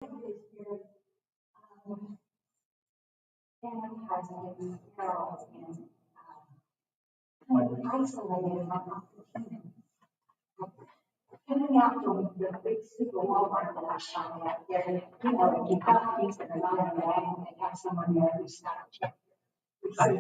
Isolated from coming out from the big super Walmart that I shop at, there, you got things that are not in a bag, and they have someone there who's not checked. It's like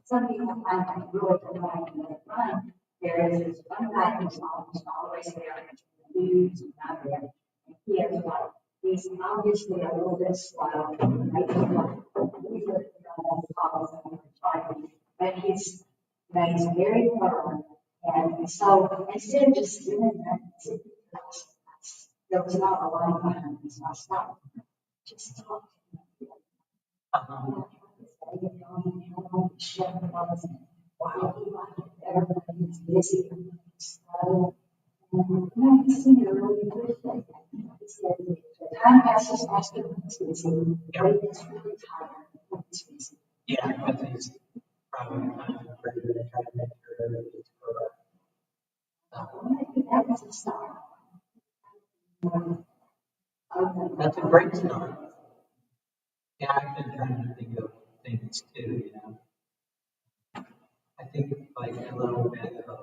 some people find them really annoying in the front. There is this one guy who's always there, who's not there. And he has like, he's obviously a little bit slow. I don't know, he's but he's very firm. And so instead of just doing that, there was not a line behind me, so I stopped. Just talk to him. While everybody's busy, slow. And I see a really good thing. He said, the time passes faster when it's busy. Everything's really tired when it's busy. Yeah, I think it's probably not very good at trying to make sure everything's correct. That was a start. That's a great start. Yeah, I've been trying to think of things too, I think like a little bit of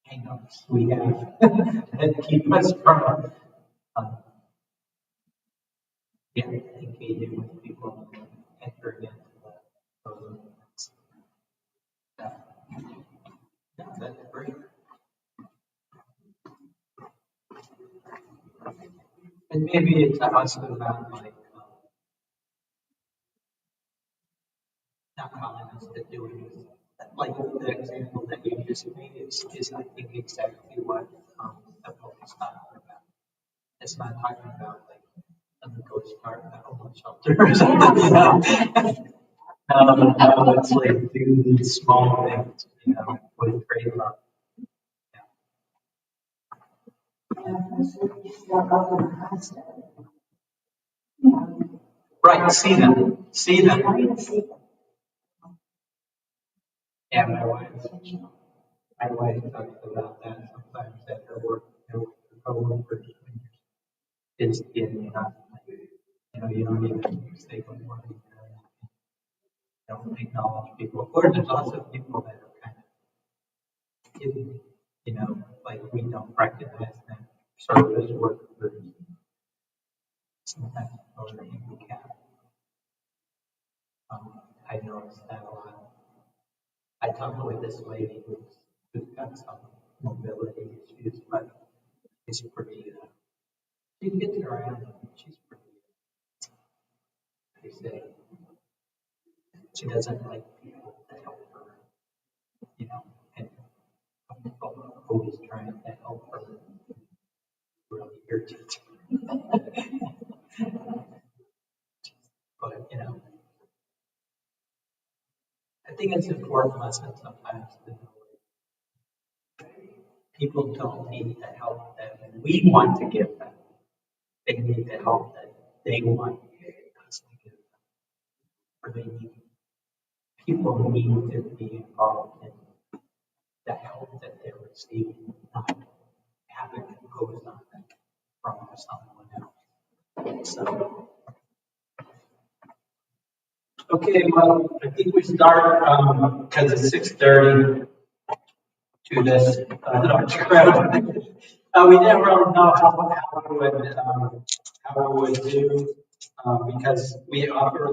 hang-ups we have that keep us from engaging with people and entering into those events. Yeah, that's great. And maybe it's also about like not calling us to do it. Like the example that you just made is I think exactly what the book is talking about. It's not talking about like the ghost cart at a homeless shelter or something, it's like do these small things, with great love. Right, see them. Yeah, my wife talks about that sometimes at her work, her coworkers, it's getting enough. You don't even say good morning. You don't acknowledge people. Or there's also people that are kind of hidden, like we don't recognize them. Service workers, sometimes people are handicapped. I noticed that a lot. I talked with this lady who's got some mobility issues, but she's pretty, she gets around, she's pretty, they say, she doesn't like people to help her, and people always trying to help her really irritates her. But, I think it's important lesson sometimes to know people don't need the help that we want to give them. They need the help that they want us to give them. Or people need to be involved in the help that they're receiving, not having it imposed on them from someone else. So, okay, well, I think we start because it's 6:30 to this large crowd. We didn't really know how we would do because we offer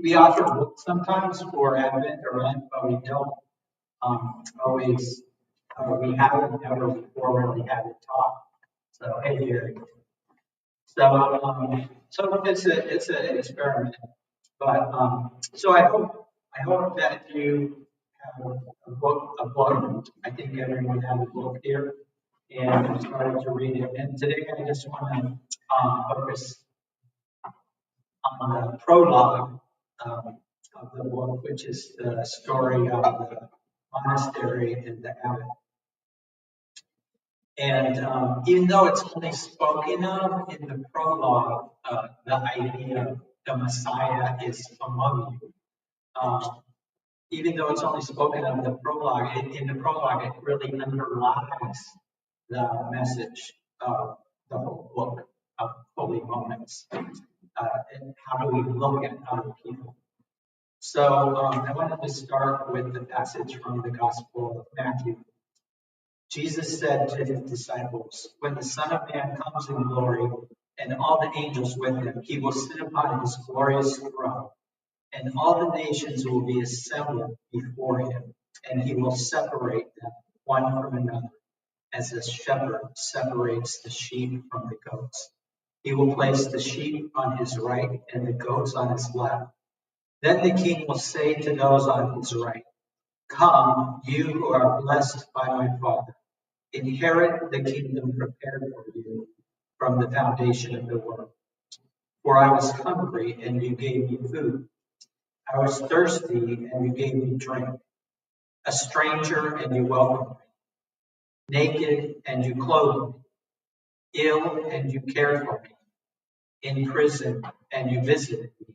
we offer books sometimes for Advent or Lent, but we don't always we haven't ever before really had it taught. So hey Jerry. So it's an experiment, but so I hope that you have a book. I think everyone has a book here, and I'm starting to read it. And today I just want to focus on the prologue of the book, which is the story of the monastery and the abbot. And even though it's only spoken of in the prologue, the idea of the Messiah is among you. Even though it's only spoken of the prologue, in the prologue, it really underlies the message the whole book of holy moments. And how do we look at other people? So I wanted to start with the passage from the Gospel of Matthew. Jesus said to his disciples, "When the Son of Man comes in glory and all the angels with him, he will sit upon his glorious throne, and all the nations will be assembled before him, and he will separate them one from another, as a shepherd separates the sheep from the goats. He will place the sheep on his right and the goats on his left. Then the king will say to those on his right, 'Come, you who are blessed by my Father. Inherit the kingdom prepared for you from the foundation of the world. For I was hungry, and you gave me food. I was thirsty, and you gave me drink. A stranger, and you welcomed me. Naked, and you clothed me. Ill, and you cared for me. In prison, and you visited me.'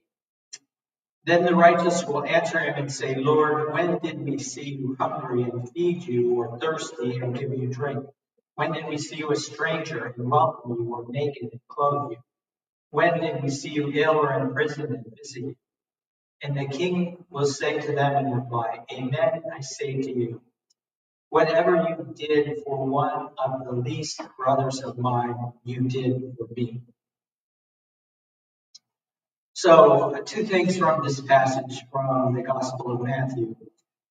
Then the righteous will answer him and say, 'Lord, when did we see you hungry and feed you, or thirsty and give you drink? When did we see you a stranger and welcome you, or naked and clothe you? When did we see you ill or in prison and visit you?' And the king will say to them in reply, 'Amen, I say to you, whatever you did for one of the least brothers of mine, you did for me.'" So, two things from this passage from the Gospel of Matthew.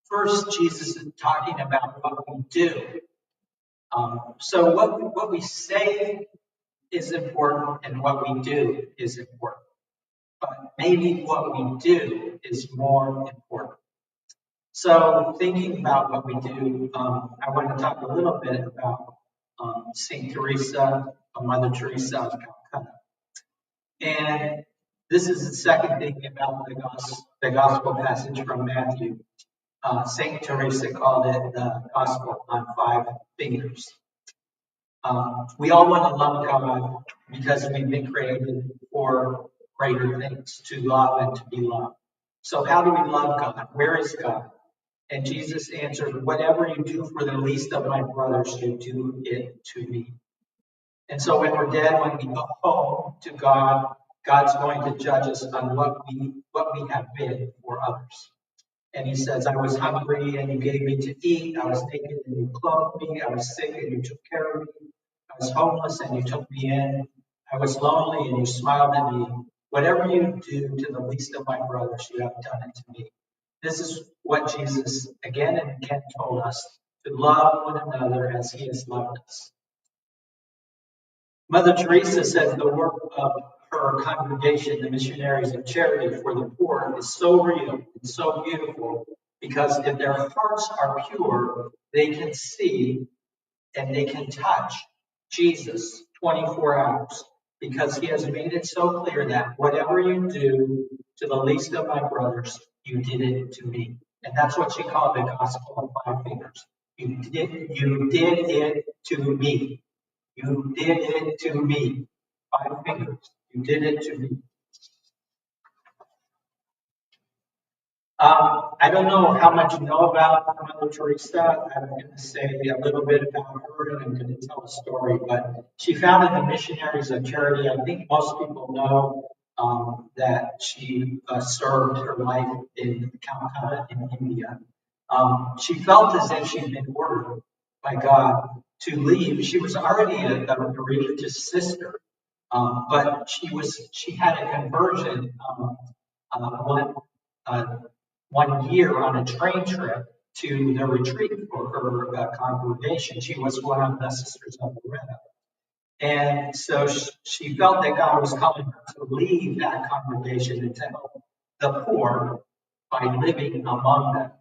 First, Jesus is talking about what we do. So what we say is important and what we do is important. But maybe what we do is more important. So thinking about what we do, I want to talk a little bit about St. Teresa, Mother Teresa of Calcutta. And this is the second thing about the gospel passage from Matthew. St. Teresa called it the gospel on 5 fingers. We all want to love God because we've been created for greater things, to love and to be loved. So how do we love God? Where is God? And Jesus answered, "Whatever you do for the least of my brothers, you do it to me." And so when we're dead, when we go home to God, God's going to judge us on what we have been for others. And he says, "I was hungry and you gave me to eat. I was naked and you clothed me. I was sick and you took care of me. I was homeless and you took me in. I was lonely and you smiled at me. Whatever you do to the least of my brothers, you have done it to me." This is what Jesus again and again told us, to love one another as he has loved us. Mother Teresa says the work of her congregation, the Missionaries of Charity for the Poor, is so real and so beautiful because if their hearts are pure, they can see and they can touch Jesus 24 hours because he has made it so clear that whatever you do to the least of my brothers, you did it to me. And that's what she called the gospel of 5 fingers. You did it to me. You did it to me. 5 fingers. You did it to me. I don't know how much you know about Mother Teresa. I'm going to say a little bit about her and I'm going to tell a story. But she founded the Missionaries of Charity. I think most people know that she served her life in Calcutta in India. She felt as if she'd been ordered by God to leave. She was already a religious sister, but she had a conversion one year on a train trip to the retreat for her congregation. She was one of the sisters of Loretta. And so she felt that God was calling her to leave that congregation and to help the poor by living among them.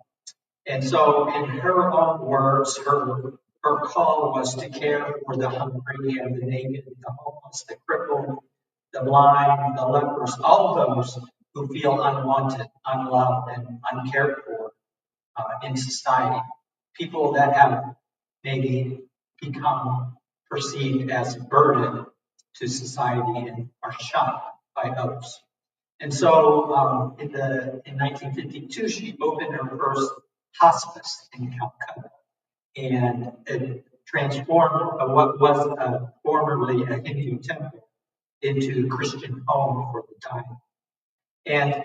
And so, in her own words, her call was to care for the hungry and the naked, the homeless, the crippled, the blind, the lepers, all those who feel unwanted, unloved, and uncared for in society. People that have maybe become perceived as a burden to society and are shunned by others. And so in 1952, she opened her first hospice in Calcutta. And transformed what was formerly a Hindu temple into a Christian home for the dying. And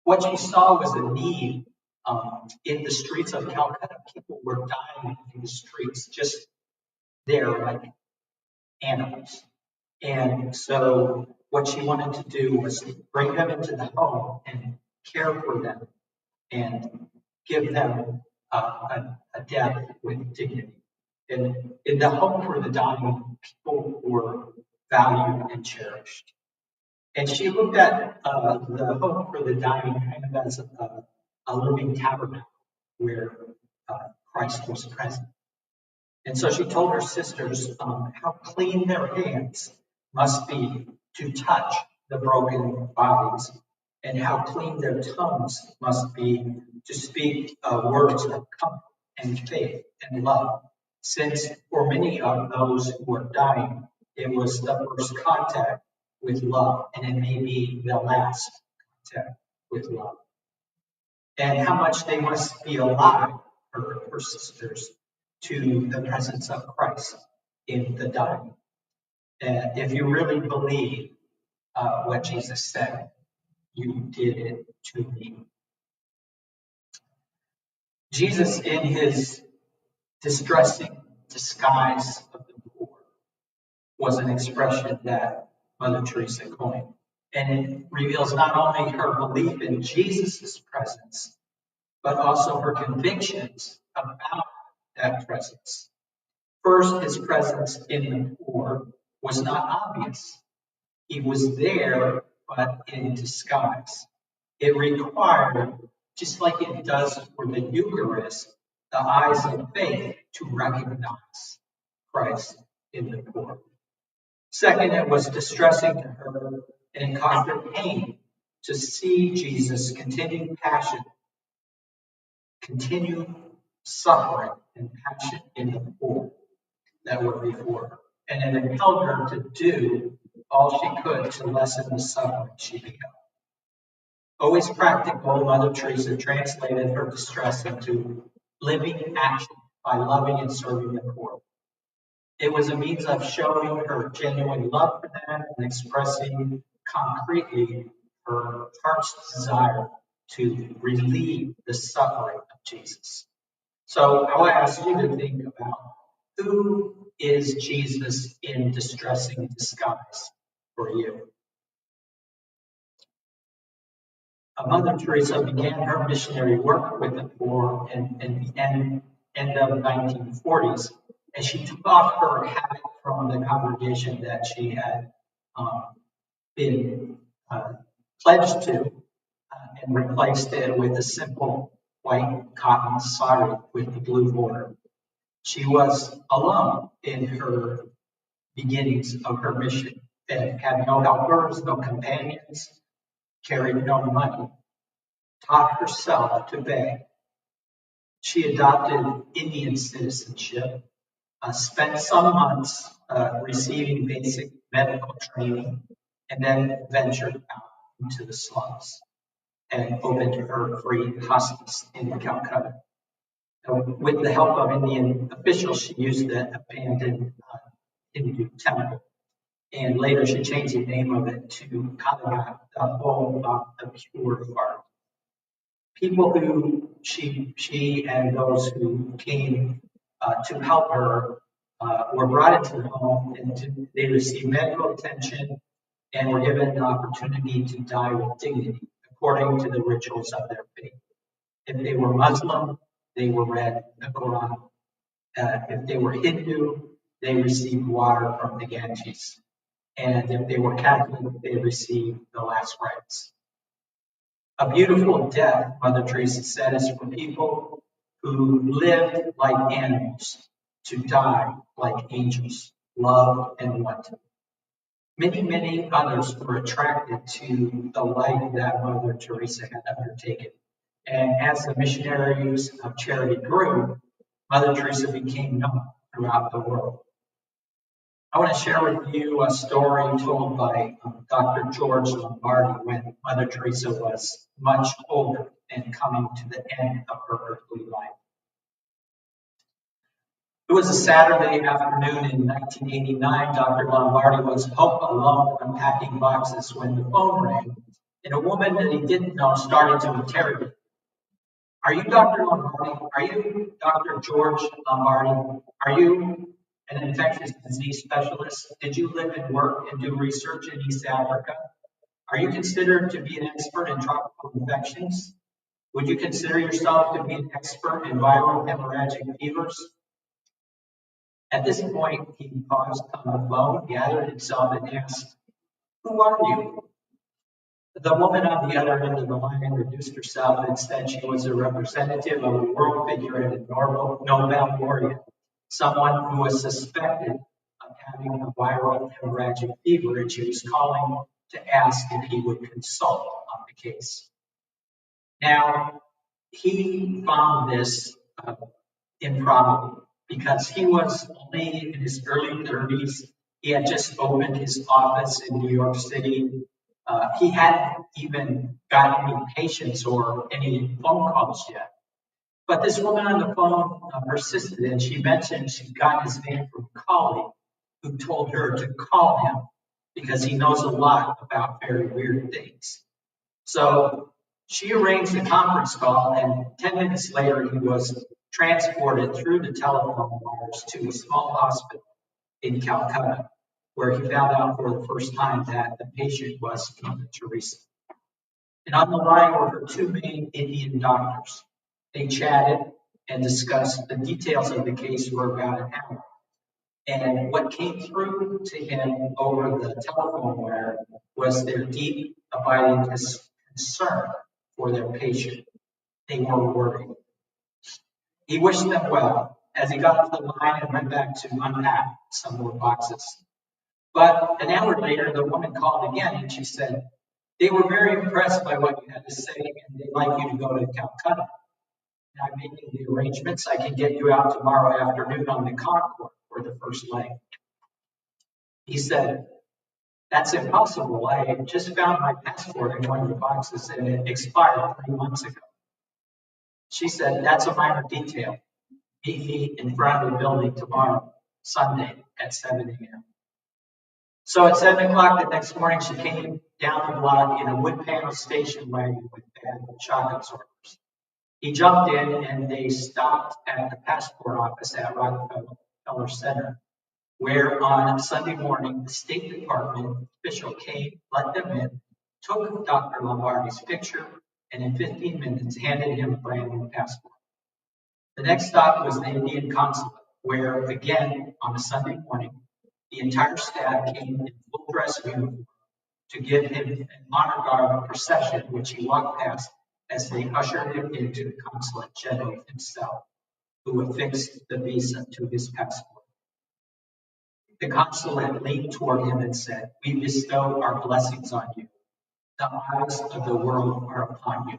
what she saw was a need in the streets of Calcutta. People were dying in the streets, just there like animals. And so what she wanted to do was bring them into the home and care for them and give them a death with dignity. And in the home for the dying, people were valued and cherished. And she looked at the home for the dying kind of as a living tabernacle where Christ was present. And so she told her sisters how clean their hands must be to touch the broken bodies, and how clean their tongues must be to speak words of comfort and faith and love. Since for many of those who were dying, it was the first contact with love, and it may be the last contact with love. And how much they must be alive, her sisters, to the presence of Christ in the dying. And if you really believe what Jesus said, you did it to me. Jesus, in his distressing disguise of the poor, was an expression that Mother Teresa coined. And it reveals not only her belief in Jesus' presence, but also her convictions about that presence. First, his presence in the poor was not obvious. He was there, but in disguise. It required, just like it does for the Eucharist, the eyes of faith to recognize Christ in the poor. Second, it was distressing to her and it caused her pain to see Jesus continue passion, continue suffering and passion in the poor that were before her. And it impelled her to do all she could to lessen the suffering she beheld. Always practical, Mother Teresa translated her distress into living action by loving and serving the poor. It was a means of showing her genuine love for them and expressing concretely her heart's desire to relieve the suffering of Jesus. So I want to ask you to think about, who is Jesus in distressing disguise for you? Mother Teresa began her missionary work with the poor in the end of the 1940s, and she took off her habit from the congregation that she had been pledged to and replaced it with a simple white cotton sari with the blue border. She was alone in her beginnings of her mission and had no helpers, no companions, carried no money, taught herself to beg. She adopted Indian citizenship, spent some months receiving basic medical training, and then ventured out into the slums and opened her free hospice in Calcutta. With the help of Indian officials, she used the abandoned Hindu temple. And later she changed the name of it to Kaligat, the home of the pure heart. People who she and those who came to help her were brought into the home, and they received medical attention and were given an opportunity to die with dignity according to the rituals of their faith. If they were Muslim, they were read the Quran. If they were Hindu, they received water from the Ganges. And if they were Catholic, they received the last rites. A beautiful death, Mother Teresa said, is for people who lived like animals to die like angels, loved and wanted. Many, many others were attracted to the life that Mother Teresa had undertaken. And as the missionaries of charity grew, Mother Teresa became known throughout the world. I want to share with you a story told by Dr. George Lombardi when Mother Teresa was much older and coming to the end of her earthly life. It was a Saturday afternoon in 1989. Dr. Lombardi was home alone unpacking boxes when the phone rang, and a woman that he didn't know started to interrogate. Are you Dr. Lombardi? Are you Dr. George Lombardi? Are you an infectious disease specialist? Did you live and work and do research in East Africa? Are you considered to be an expert in tropical infections? Would you consider yourself to be an expert in viral hemorrhagic fevers? At this point, he paused on the phone, gathered himself, and asked, who are you? The woman on the other end of the line introduced herself and said she was a representative of a world figure and a Nobel laureate, someone who was suspected of having a viral hemorrhagic fever, and she was calling to ask if he would consult on the case. Now, he found this improbable because he was only in his early 30s. He had just opened his office in New York City. He hadn't even gotten any patients or any phone calls yet. But this woman on the phone persisted, and she mentioned she got his name from a colleague who told her to call him because he knows a lot about very weird things. So she arranged a conference call, and 10 minutes later, he was transported through the telephone wires to a small hospital in Calcutta, where he found out for the first time that the patient was Mother Teresa. And on the line were her two main Indian doctors. They chatted and discussed the details of the case for about an hour. And what came through to him over the telephone wire was their deep, abiding concern for their patient. They were worried. He wished them well as he got off the line and went back to unpack some more boxes. But an hour later, the woman called again and she said, they were very impressed by what you had to say and they'd like you to go to Calcutta. And I'm making the arrangements. I can get you out tomorrow afternoon on the Concorde for the first leg. He said, that's impossible. I just found my passport in one of the boxes and it expired 3 months ago. She said, that's a minor detail. Meet me in front of the building tomorrow, Sunday at 7 a.m. So at 7 o'clock the next morning, she came down the block in a wood panel station wagon with bad shock absorbers. He jumped in and they stopped at the passport office at Rockefeller Center, where on Sunday morning, the State Department official came, let them in, took Dr. Lombardi's picture, and in 15 minutes handed him a brand new passport. The next stop was the Indian consulate, where again on a Sunday morning, the entire staff came in full dress uniform to give him an honor guard procession, which he walked past as they ushered him into the consulate general himself, who affixed the visa to his passport. The consulate leaned toward him and said, we bestow our blessings on you. The eyes of the world are upon you.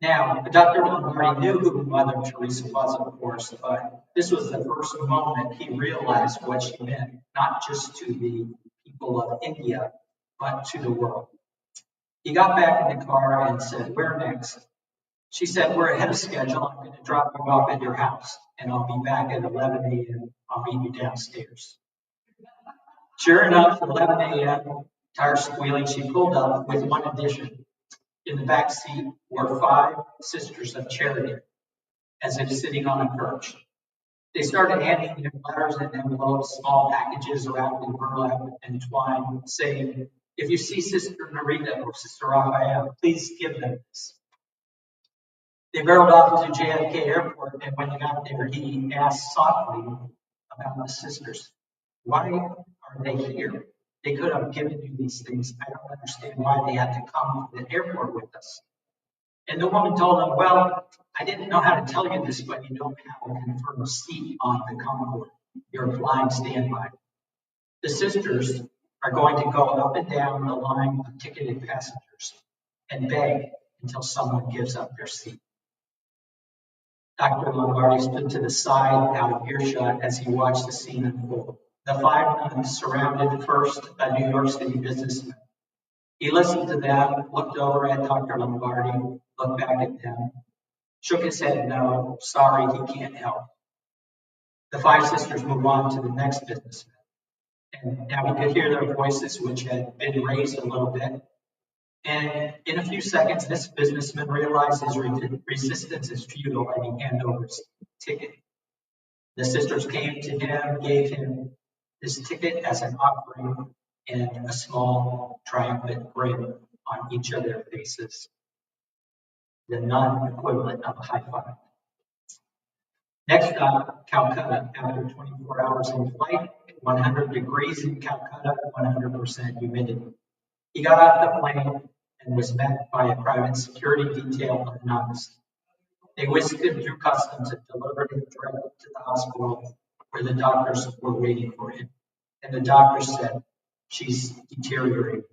Now, Dr. Lombardi knew who Mother Teresa was, of course, but this was the first moment he realized what she meant, not just to the people of India, but to the world. He got back in the car and said, where next? She said, we're ahead of schedule. I'm going to drop you off at your house, and I'll be back at 11 a.m. I'll meet you downstairs. Sure enough, 11 a.m., tire squealing, she pulled up with one addition. In the back seat were 5 sisters of charity, as if sitting on a perch. They started handing him letters and envelopes, small packages wrapped in burlap and twine, saying, if you see Sister Narita or Sister Raphael, please give them this. They barreled off to JFK Airport, and when he got there, he asked softly about the sisters. Why are they here? They could have given you these things. I don't understand why they had to come to the airport with us. And the woman told him, well, I didn't know how to tell you this, but you don't have a confirmed seat on the Concorde. You're flying standby. The sisters are going to go up and down the line of ticketed passengers and beg until someone gives up their seat. Dr. Lombardi stood to the side out of earshot as he watched the scene unfold. The 5 nuns surrounded first a New York City businessman. He listened to them, looked over at Dr. Lombardi, looked back at them, shook his head no, sorry, he can't help. The five sisters move on to the next businessman. And now he could hear their voices, which had been raised a little bit. And in a few seconds, this businessman realized his resistance is futile and he handed over his ticket. The sisters came to him, gave him his ticket as an offering, and a small triumphant grin on each of their faces, the non-equivalent of a high five. Next stop, Calcutta. After 24 hours in flight, 100 degrees in Calcutta, 100% humidity. He got off the plane and was met by a private security detail anonymous. They whisked him through customs and delivered him directly to the hospital where the doctors were waiting for him. And the doctors said, "She's deteriorating."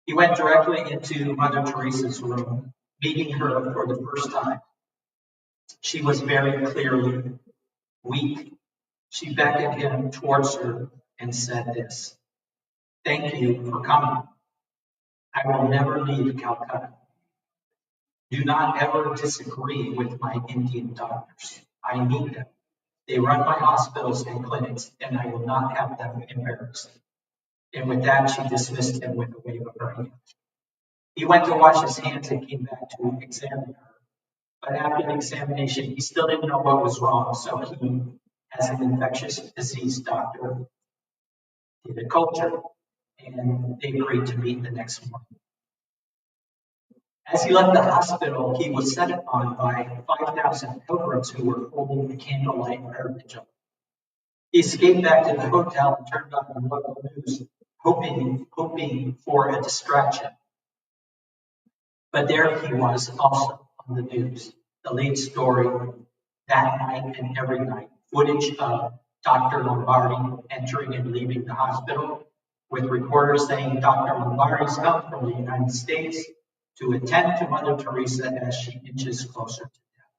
He went directly into Mother Teresa's room, meeting her for the first time. She was very clearly weak. She beckoned him towards her and said this, "Thank you for coming. I will never leave Calcutta. Do not ever disagree with my Indian doctors. I need them. They run my hospitals and clinics, and I will not have them embarrassed." And with that, she dismissed him with a wave of her hand. He went to wash his hands and came back to examine her. But after the examination, he still didn't know what was wrong, so he, as an infectious disease doctor, did a culture, and they agreed to meet the next morning. As he left the hospital, he was set upon by 5,000 pilgrims who were holding the candlelight prayer vigil. He escaped back to the hotel and turned on the local news, hoping for a distraction. But there he was also on the news, the lead story that night and every night, footage of Dr. Lombardi entering and leaving the hospital, with reporters saying Dr. Lombardi's come from the United States to attend to Mother Teresa as she inches closer to death.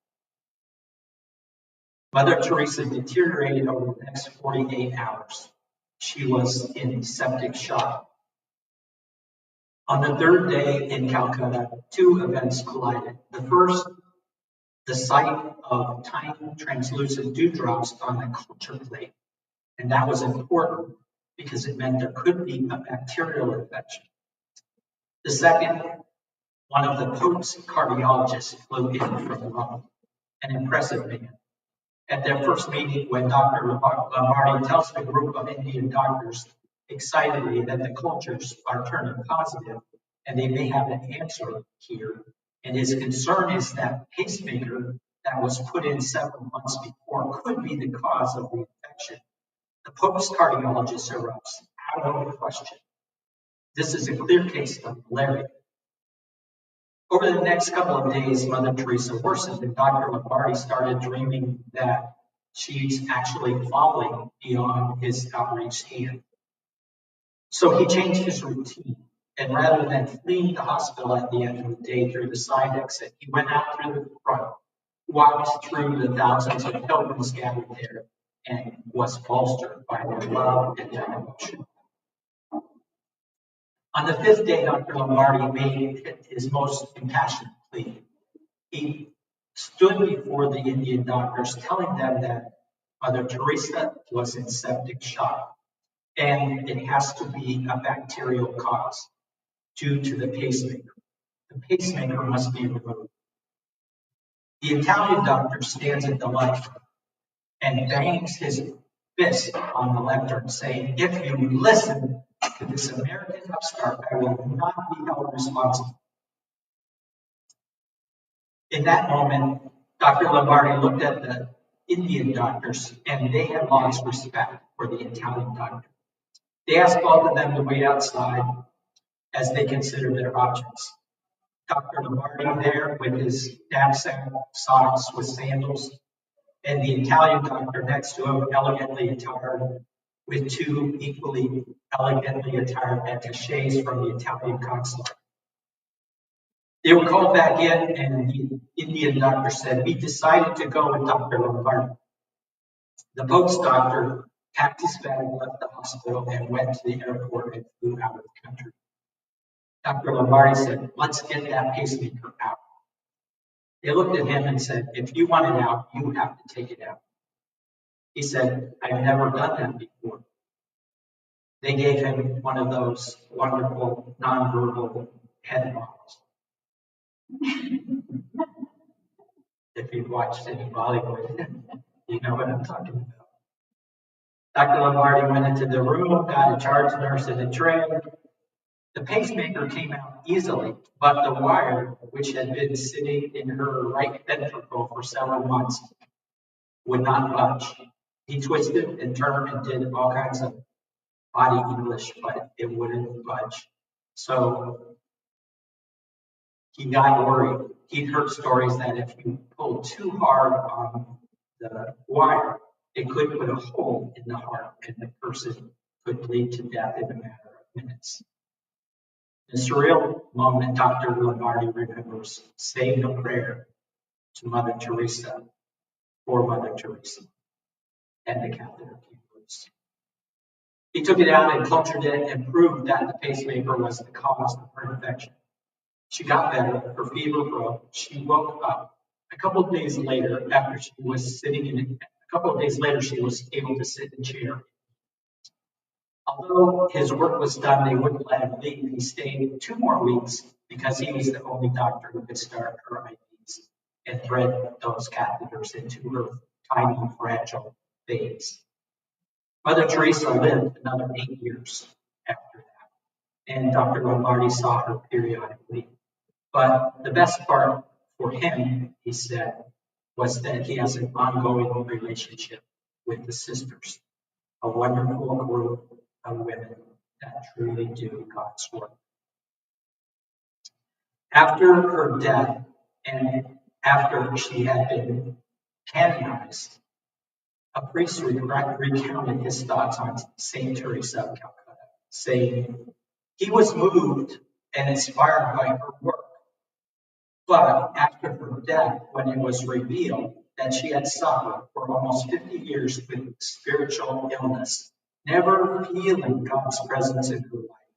Mother Teresa deteriorated over the next 48 hours. She was in septic shock. On the third day in Calcutta, two events collided. The first, the sight of tiny translucent dewdrops on the culture plate. And that was important because it meant there could be a bacterial infection. The second, one of the Pope's cardiologists flew in from Rome, an impressive man. At their first meeting, when Dr. Lombardi tells the group of Indian doctors excitedly that the cultures are turning positive and they may have an answer here, and his concern is that pacemaker that was put in several months before could be the cause of the infection. The Pope's cardiologist erupts, out of question. This is a clear case of malaria. Over the next couple of days, Mother Teresa worsened, and Dr. Lombardi started dreaming that she's actually falling beyond his outreached hand. So he changed his routine, and rather than fleeing the hospital at the end of the day through the side exit, he went out through the front, walked through the thousands of pilgrims gathered there, and was bolstered by their love and their devotion. On the fifth day, Dr. Lombardi made his most impassioned plea. He stood before the Indian doctors, telling them that Mother Teresa was in septic shock, and it has to be a bacterial cause due to the pacemaker. The pacemaker must be removed. The Italian doctor stands at the lectern and bangs his fist on the lectern, saying, "If you listen to this American upstart, I will not be held responsible." In that moment, Dr. Lombardi looked at the Indian doctors, and they had lost respect for the Italian doctor. They asked both of them to wait outside as they considered their options. Dr. Lombardi there with his knapsack, socks with sandals, and the Italian doctor next to him, elegantly attired, with two equally elegantly attired attachés from the Italian consulate. They were called back in, and the Indian doctor said, "We decided to go with Dr. Lombardi." The Pope's doctor packed his bag, left the hospital, and went to the airport and flew out of the country. Dr. Lombardi said, "Let's get that pacemaker out." They looked at him and said, "If you want it out, you have to take it out." He said, I've never done that before. They gave him one of those wonderful nonverbal head bobs. If you've watched any Bollywood, you know what I'm talking about. Dr. Lombardi went into the room, got a charge nurse in a tray. The pacemaker came out easily, but the wire, which had been sitting in her right ventricle for several months, would not budge. He twisted and turned and did all kinds of body English, but it wouldn't budge. So he got worried. He'd heard stories that if you pulled too hard on the wire, it could put a hole in the heart and the person could bleed to death in a matter of minutes. In a surreal moment, Dr. Lombardi remembers saying a prayer to Mother Teresa, for Mother Teresa, and the catheter came loose. He took it out and cultured it and proved that the pacemaker was the cause of her infection. She got better, her fever broke, she woke up. A couple of days later, she was able to sit in a chair. Although his work was done, they wouldn't let him leave. He stayed 2 more weeks because he was the only doctor who could start her IVs and thread those catheters into her tiny, fragile veins. Mother Teresa lived another 8 years after that, and Dr. Lombardi saw her periodically. But the best part for him, he said, was that he has an ongoing relationship with the sisters, a wonderful group of women that truly do God's work. After her death and after she had been canonized, a priest recounted his thoughts on St. Teresa of Calcutta, saying, he was moved and inspired by her work. But after her death, when it was revealed that she had suffered for almost 50 years with spiritual illness, never feeling God's presence in her life,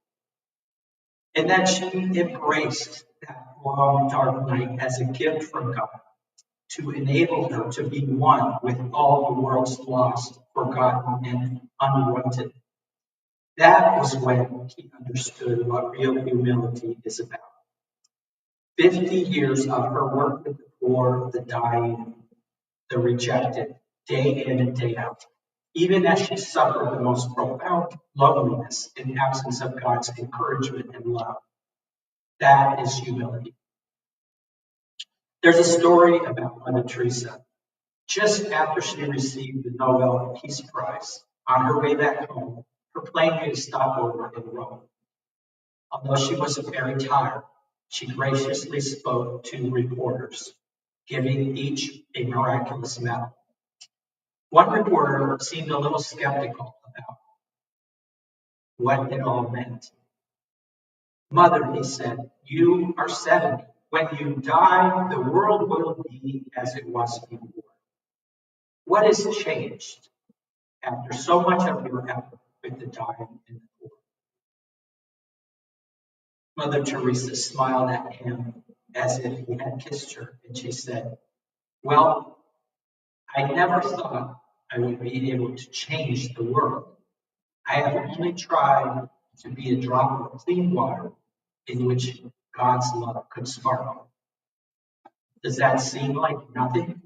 and that she embraced that long, dark night as a gift from God to enable her to be one with all the world's lost, forgotten, and unwanted. That was when he understood what real humility is about. 50 years of her work with the poor, the dying, the rejected, day in and day out, even as she suffered the most profound loneliness in absence of God's encouragement and love. That is humility. There's a story about Mother Teresa. Just after she received the Nobel Peace Prize, on her way back home, her plane made a stopover in Rome. Although she was very tired, she graciously spoke to reporters, giving each a miraculous medal. One reporter seemed a little skeptical about what it all meant. Mother, he said, you are 70. When you die, the world will be as it was before. What has changed after so much of your effort with the dying and the poor? Mother Teresa smiled at him as if he had kissed her, and she said, well, I never thought I would be able to change the world. I have only tried to be a drop of clean water in which God's love could sparkle. Does that seem like nothing?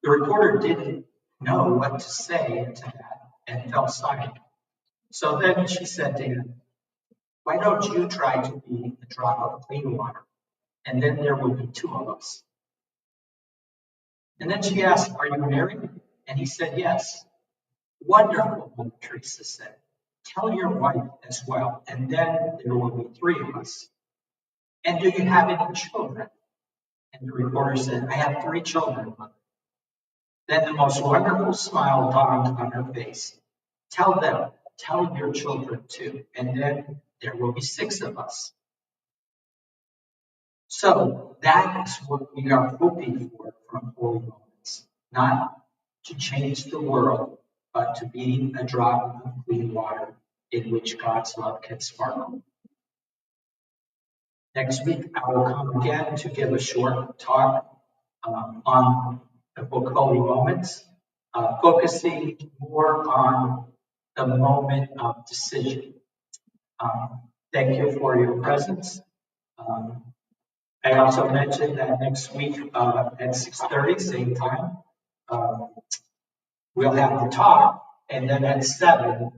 The reporter didn't know what to say to that and fell silent. So then she said to him, why don't you try to be a drop of clean water, and then there will be 2 of us. And then she asked, are you married? And he said, yes. Wonderful, Mother Teresa said. Tell your wife as well, and then there will be 3 of us. And do you have any children? And the reporter said, I have 3 children, Mother. Then the most wonderful smile dawned on her face. Tell your children too, and then there will be 6 of us. So that is what we are hoping for from Holy Moments. Not to change the world, but to be a drop of clean water in which God's love can sparkle. Next week, I will come again to give a short talk on the book Holy Moments. focusing more on the moment of decision. Thank you for your presence. Um, I also mentioned that next week at 6:30, same time, we'll have the talk, and then at 7,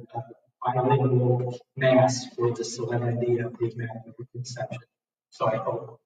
bilingual mass for the solemnity of the Immaculate Conception. So I hope